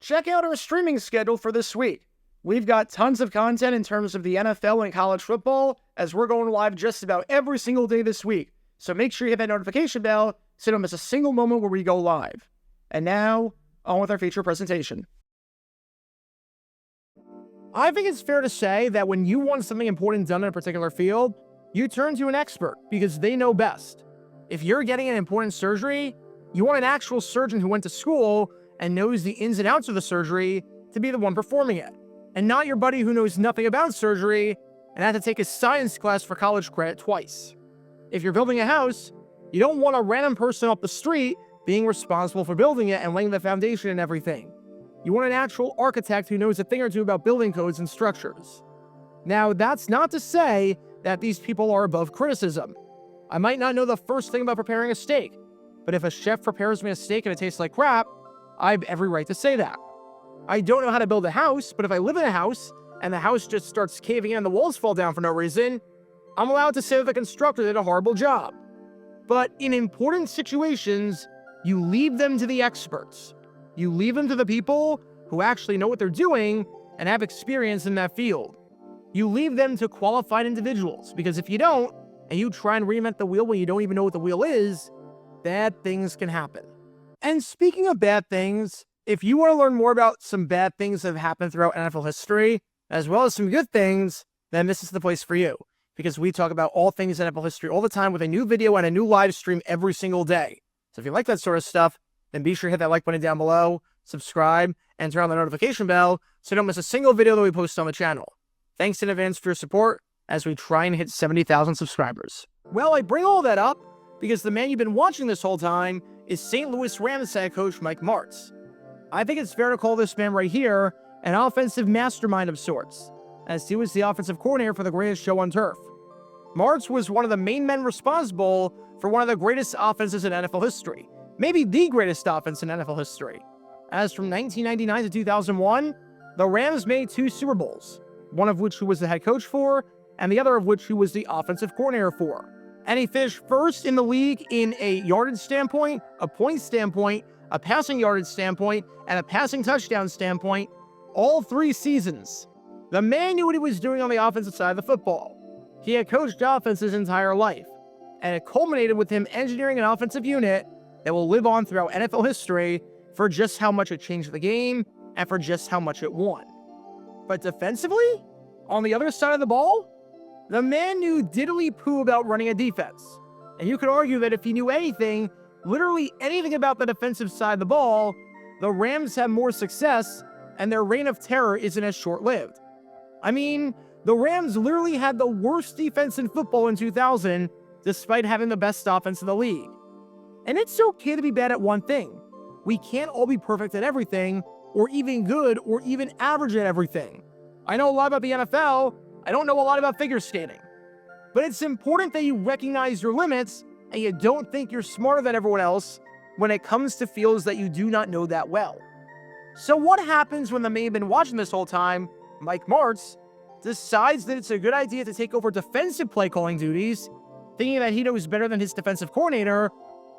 check out our streaming schedule for this week. We've got tons of content in terms of the NFL and college football, as we're going live just about every single day this week. So make sure you hit that notification bell so you don't miss a single moment where we go live. And now, on with our feature presentation. I think it's fair to say that when you want something important done in a particular field, you turn to an expert because they know best. If you're getting an important surgery, you want an actual surgeon who went to school and knows the ins and outs of the surgery to be the one performing it, and not your buddy who knows nothing about surgery and had to take a science class for college credit twice. If you're building a house, you don't want a random person off the street being responsible for building it and laying the foundation and everything. You want an actual architect who knows a thing or two about building codes and structures. Now, that's not to say that these people are above criticism. I might not know the first thing about preparing a steak, but if a chef prepares me a steak and it tastes like crap, I have every right to say that. I don't know how to build a house, but if I live in a house and the house just starts caving in and the walls fall down for no reason, I'm allowed to say that the constructor did a horrible job. But in important situations, you leave them to the experts. You leave them to the people who actually know what they're doing and have experience in that field. You leave them to qualified individuals, because if you don't, and you try and reinvent the wheel when you don't even know what the wheel is, bad things can happen. And speaking of bad things, if you want to learn more about some bad things that have happened throughout NFL history, as well as some good things, then this is the place for you, because we talk about all things NFL history all the time with a new video and a new live stream every single day. So if you like that sort of stuff, then be sure to hit that like button down below, subscribe, and turn on the notification bell so you don't miss a single video that we post on the channel. Thanks in advance for your support as we try and hit 70,000 subscribers. Well, I bring all that up because the man you've been watching this whole time is St. Louis Rams head coach Mike Martz. I think it's fair to call this man right here an offensive mastermind of sorts, as he was the offensive coordinator for the greatest show on turf. Martz was one of the main men responsible for one of the greatest offenses in NFL history, maybe the greatest offense in NFL history. As from 1999 to 2001, the Rams made 2 Super Bowls, one of which he was the head coach for, and the other of which he was the offensive coordinator for. And he finished first in the league in a yardage standpoint, a point standpoint, a passing yardage standpoint, and a passing touchdown standpoint, all 3 seasons. The man knew what he was doing on the offensive side of the football. He had coached offense his entire life, and it culminated with him engineering an offensive unit that will live on throughout NFL history for just how much it changed the game and for just how much it won. But defensively, on the other side of the ball, the man knew diddly-poo about running a defense. And you could argue that if he knew anything, literally anything about the defensive side of the ball, the Rams have more success and their reign of terror isn't as short-lived. I mean, the Rams literally had the worst defense in football in 2000, despite having the best offense in the league. And it's okay to be bad at one thing. We can't all be perfect at everything, or even good, or even average at everything. I know a lot about the NFL, I don't know a lot about figure skating. But it's important that you recognize your limits, and you don't think you're smarter than everyone else when it comes to fields that you do not know that well. So what happens when the man you've been watching this whole time, Mike Martz, decides that it's a good idea to take over defensive play calling duties, thinking that he knows better than his defensive coordinator,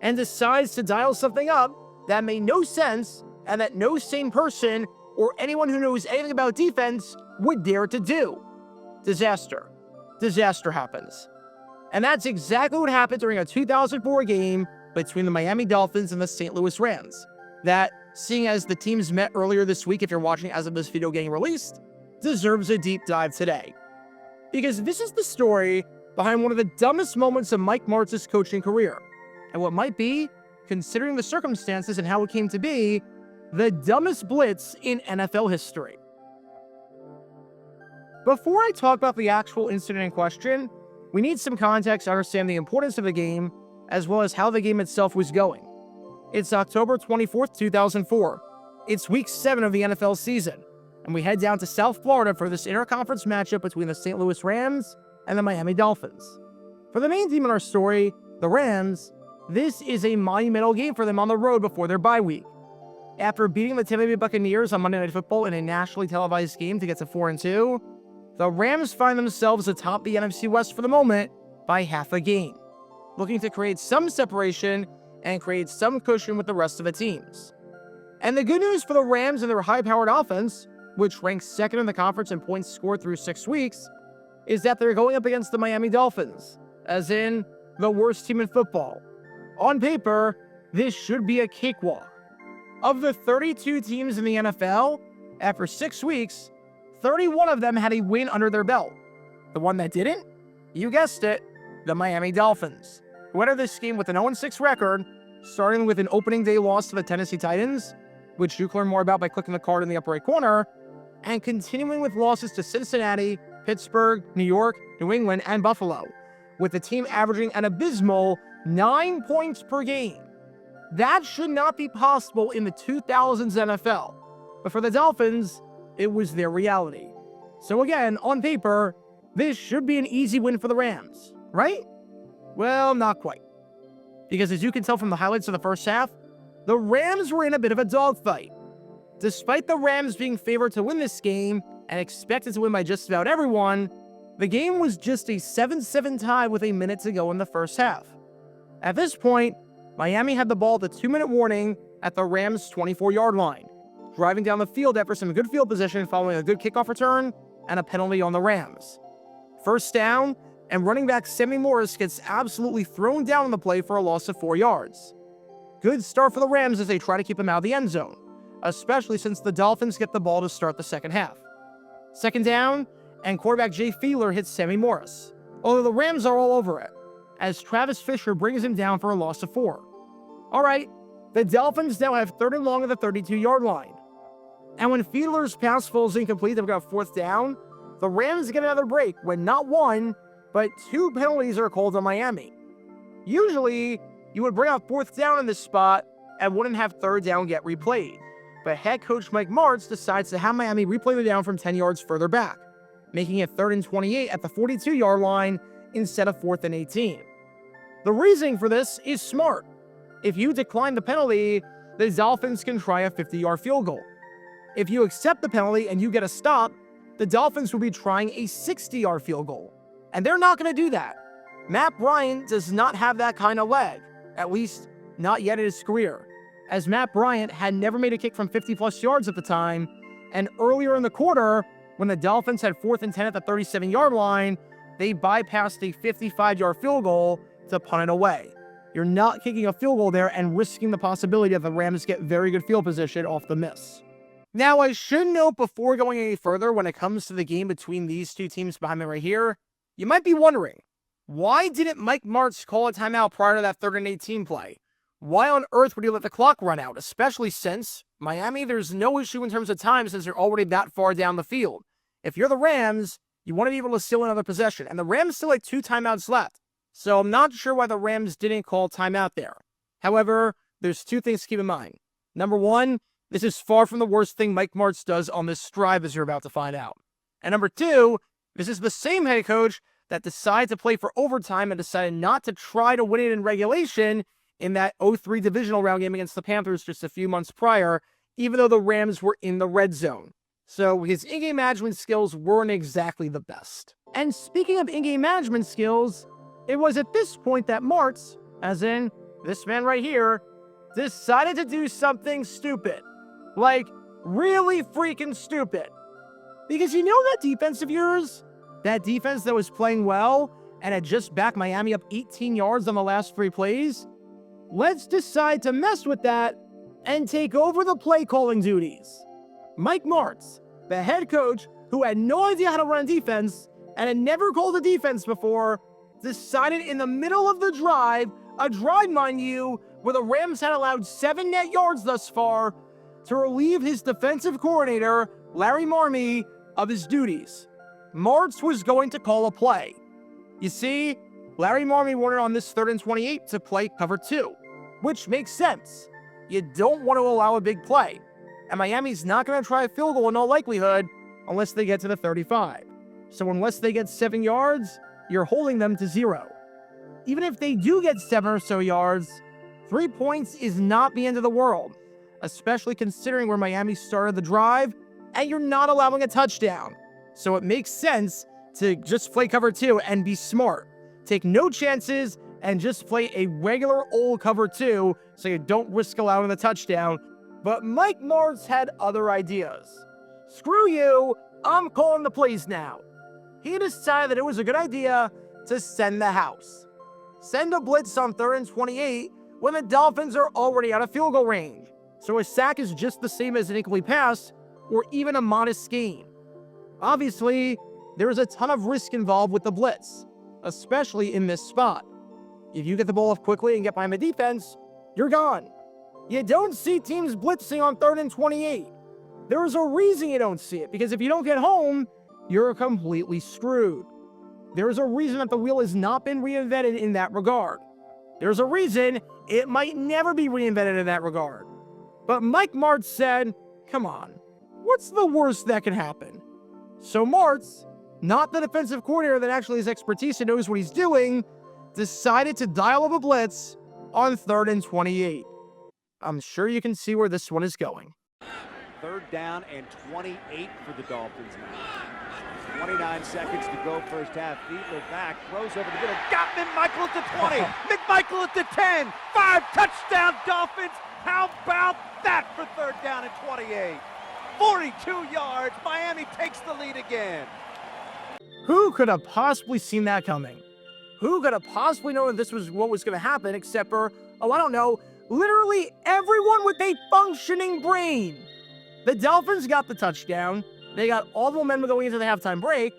and decides to dial something up that made no sense and that no sane person or anyone who knows anything about defense would dare to do? Disaster. Disaster happens. And that's exactly what happened during a 2004 game between the Miami Dolphins and the St. Louis Rams. That, seeing as the teams met earlier this week, if you're watching as of this video getting released, deserves a deep dive today. Because this is the story behind one of the dumbest moments of Mike Martz's coaching career, and what might be, considering the circumstances and how it came to be, the dumbest blitz in NFL history. Before I talk about the actual incident in question, we need some context to understand the importance of the game, as well as how the game itself was going. It's October 24th, 2004. It's week 7 of the NFL season, and we head down to South Florida for this interconference matchup between the St. Louis Rams and the Miami Dolphins. For the main team in our story, the Rams, this is a monumental game for them on the road before their bye week. After beating the Tampa Bay Buccaneers on Monday Night Football in a nationally televised game to get to 4-2, the Rams find themselves atop the NFC West for the moment by half a game, looking to create some separation and create some cushion with the rest of the teams. And the good news for the Rams and their high-powered offense, which ranks second in the conference in points scored through 6 weeks, is that they're going up against the Miami Dolphins, as in the worst team in football. On paper, this should be a cakewalk. Of the 32 teams in the NFL, after 6 weeks, 31 of them had a win under their belt. The one that didn't? You guessed it, the Miami Dolphins, who entered this game with an 0-6 record, starting with an opening day loss to the Tennessee Titans, which you can learn more about by clicking the card in the upper right corner, and continuing with losses to Cincinnati, Pittsburgh, New York, New England, and Buffalo, with the team averaging an abysmal 9 points per game. That should not be possible in the 2000s NFL, but for the Dolphins, it was their reality. So again, on paper, this should be an easy win for the Rams, right? Well, not quite. Because as you can tell from the highlights of the first half, the Rams were in a bit of a dogfight. Despite the Rams being favored to win this game and expected to win by just about everyone, the game was just a 7-7 tie with a minute to go in the first half. At this point, Miami had the ball at the 2-minute warning at the Rams' 24-yard line, driving down the field after some good field position following a good kickoff return and a penalty on the Rams. First down, and running back Sammy Morris gets absolutely thrown down on the play for a loss of 4 yards. Good start for the Rams as they try to keep him out of the end zone, especially since the Dolphins get the ball to start the second half. Second down, and quarterback Jay Fiedler hits Sammy Morris, although the Rams are all over it, as Travis Fisher brings him down for a loss of 4. All right, the Dolphins now have 3rd and long at the 32-yard line. And when Fiedler's pass falls incomplete, they've got 4th down, the Rams get another break when not 1, but 2 penalties are called on Miami. Usually, you would bring out 4th down in this spot and wouldn't have 3rd down get replayed. But head coach Mike Martz decides to have Miami replay the down from 10 yards further back, making it 3rd and 28 at the 42-yard line instead of 4th and 18. The reasoning for this is smart. If you decline the penalty, the Dolphins can try a 50-yard field goal. If you accept the penalty and you get a stop, the Dolphins will be trying a 60-yard field goal. And they're not going to do that. Matt Bryant does not have that kind of leg, at least not yet in his career, as Matt Bryant had never made a kick from 50-plus yards at the time, and earlier in the quarter, when the Dolphins had 4th and 10 at the 37-yard line, they bypassed a 55-yard field goal to punt it away. You're not kicking a field goal there and risking the possibility that the Rams get very good field position off the miss. Now, I should note before going any further when it comes to the game between these two teams behind me right here, you might be wondering, why didn't Mike Martz call a timeout prior to that 3rd and 18 play? Why on earth would he let the clock run out, especially since Miami, there's no issue in terms of time since they're already that far down the field. If you're the Rams, you want to be able to steal another possession, and the Rams still had 2 timeouts left, so I'm not sure why the Rams didn't call timeout there. However, there's 2 things to keep in mind. Number 1, this is far from the worst thing Mike Martz does on this drive, as you're about to find out. And number 2, this is the same head coach that decided to play for overtime and decided not to try to win it in regulation in that 0-3 divisional round game against the Panthers just a few months prior, even though the Rams were in the red zone. So his in-game management skills weren't exactly the best. And speaking of in-game management skills, it was at this point that Martz, as in this man right here, decided to do something stupid. Like, really freaking stupid. Because you know that defense of yours? That defense that was playing well and had just backed Miami up 18 yards on the last 3 plays? Let's decide to mess with that and take over the play calling duties. Mike Martz, the head coach who had no idea how to run a defense and had never called a defense before, decided in the middle of the drive, a drive, mind you, where the Rams had allowed 7 net yards thus far, to relieve his defensive coordinator, Larry Marmee, of his duties. Martz was going to call a play. You see, Larry Marmee wanted on this 3rd and 28 to play cover 2, which makes sense. You don't want to allow a big play, and Miami's not going to try a field goal in all likelihood unless they get to the 35. So unless they get 7 yards, you're holding them to 0. Even if they do get 7 or so yards, 3 points is not the end of the world, especially considering where Miami started the drive, and you're not allowing a touchdown. So it makes sense to just play cover 2 and be smart. Take no chances and just play a regular old cover 2 so you don't risk allowing the touchdown. But Mike Martz had other ideas. Screw you, I'm calling the plays now. He decided that it was a good idea to send the house. Send a blitz on 3rd and 28 when the Dolphins are already out of field goal range. So a sack is just the same as an incomplete pass or even a modest gain. Obviously, there is a ton of risk involved with the blitz, especially in this spot. If you get the ball off quickly and get behind the defense, you're gone. You don't see teams blitzing on 3rd and 28. There is a reason you don't see it, because if you don't get home, you're completely screwed. There is a reason that the wheel has not been reinvented in that regard. There's a reason it might never be reinvented in that regard. But Mike Martz said, come on, what's the worst that can happen? So Martz, not the defensive coordinator that actually has expertise and knows what he's doing, decided to dial up a blitz on 3rd and 28. I'm sure you can see where this one is going. 3rd down and 28 for the Dolphins now. 29 seconds to go first half. Fiedler back, throws over the middle. Got McMichael at the 20. McMichael at the 10. 5 touchdown Dolphins. How about that for 3rd down and 28? 42 yards. Miami takes the lead again. Who could have possibly seen that coming? Who could have possibly known that this was what was going to happen except for, oh, I don't know, literally everyone with a functioning brain? The Dolphins got the touchdown. They got all the momentum going into the halftime break,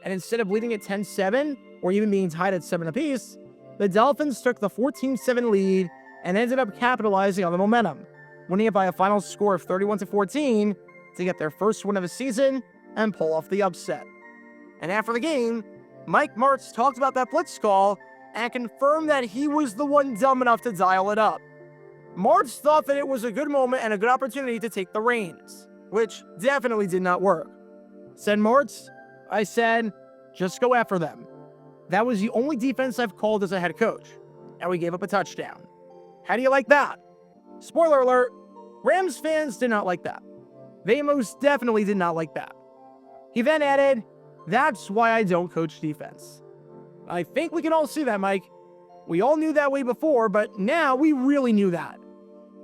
and instead of leading at 10-7 or even being tied at 7 apiece, the Dolphins took the 14-7 lead and ended up capitalizing on the momentum, winning it by a final score of 31-14 to get their first win of the season and pull off the upset. And after the game, Mike Martz talked about that blitz call and confirmed that he was the one dumb enough to dial it up. Martz thought that it was a good moment and a good opportunity to take the reins, which definitely did not work. Said Martz, I said, just go after them. That was the only defense I've called as a head coach, and we gave up a touchdown. How do you like that? Spoiler alert, Rams fans did not like that. They most definitely did not like that. He then added, that's why I don't coach defense. I think we can all see that, Mike. We all knew that way before, but now we really knew that.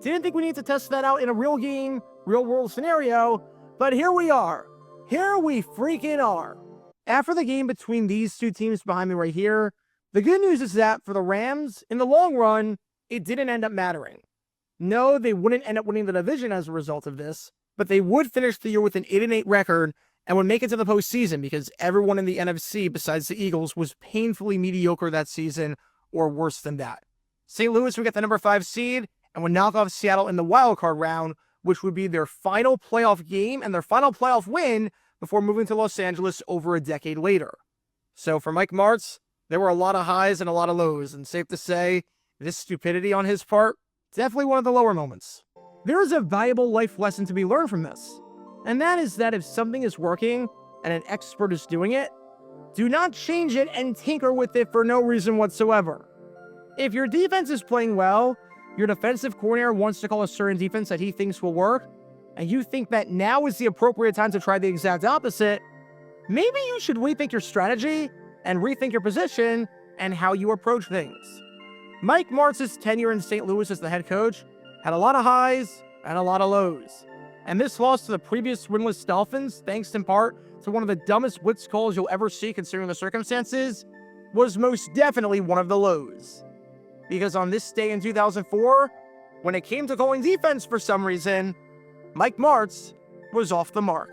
Didn't think we need to test that out in a real game, real world scenario, but here we are. Here we freaking are. After the game between these two teams behind me right here, the good news is that for the Rams, in the long run, it didn't end up mattering. No, they wouldn't end up winning the division as a result of this, but they would finish the year with an 8-8 record and would make it to the postseason because everyone in the NFC besides the Eagles was painfully mediocre that season or worse than that. St. Louis would get the number 5 seed and would knock off Seattle in the wildcard round, which would be their final playoff game and their final playoff win before moving to Los Angeles over a decade later. So for Mike Martz, there were a lot of highs and a lot of lows, and safe to say, this stupidity on his part, definitely one of the lower moments. There is a valuable life lesson to be learned from this, and that is that if something is working and an expert is doing it, do not change it and tinker with it for no reason whatsoever. If your defense is playing well, your defensive coordinator wants to call a certain defense that he thinks will work, and you think that now is the appropriate time to try the exact opposite, maybe you should rethink your strategy and rethink your position and how you approach things. Mike Martz's tenure in St. Louis as the head coach had a lot of highs and a lot of lows. And this loss to the previous winless Dolphins, thanks in part to one of the dumbest blitz calls you'll ever see considering the circumstances, was most definitely one of the lows. Because on this day in 2004, when it came to calling defense for some reason, Mike Martz was off the mark.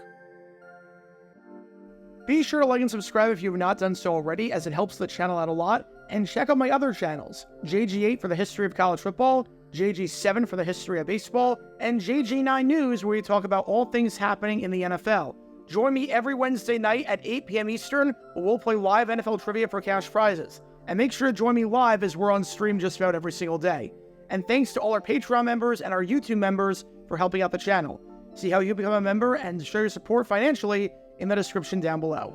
Be sure to like and subscribe if you have not done so already, as it helps the channel out a lot. And check out my other channels, JG8 for the history of college football, JG7 for the history of baseball, and JG9 News, where we talk about all things happening in the NFL. Join me every Wednesday night at 8 p.m. Eastern, where we'll play live NFL trivia for cash prizes. And make sure to join me live as we're on stream just about every single day. And thanks to all our Patreon members and our YouTube members for helping out the channel. See how you become a member and show your support financially in the description down below.